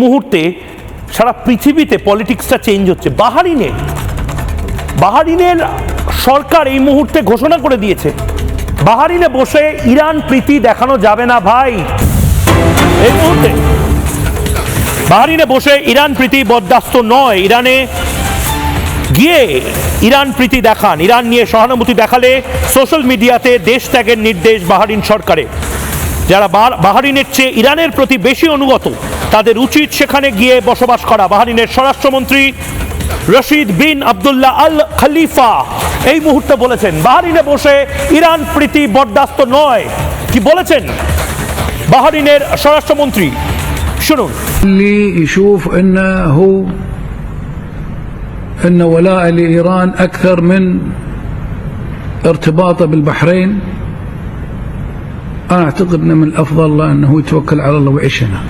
মুহূর্তে সারা পৃথিবীতে পলিটিক্সটা চেঞ্জ হচ্ছে। বাহারিনের সরকার এই মুহূর্তে ঘোষণা করে দিয়েছে বাহারিনে বসে ইরান প্রীতি দেখানো যাবে না ভাই। এই মুহূর্তে বাহারিনে বসে ইরান প্রীতি বরদাস্ত নয়। ইরানে গিয়ে ইরান প্রীতি দেখান, ইরান নিয়ে সহানুভূতি দেখালে সোশ্যাল মিডিয়াতে দেশ ত্যাগের নির্দেশ বাহারিন সরকারের। যারা বাহারিনের চেয়ে ইরানের প্রতি বেশি অনুগত তাদের উচিত সেখানে গিয়ে বসবাস করা। বাহারিনের স্বরাষ্ট্রমন্ত্রী রশিদ বিন আবদুল্লাহ আল খলিফা এই মুহূর্তে বলেছেন বাহারিনে বসে ইরান প্রীতি বরদাস্ত নয়। কি বলেছেন বাহারিনের স্বরাষ্ট্রমন্ত্রী? শুনুন। اللي يشوف انه ولاء لايران اكثر من ارتباطه بالبحرين، انا اعتقد انه من الافضل له انه يتوكل على الله ويعيش هنا.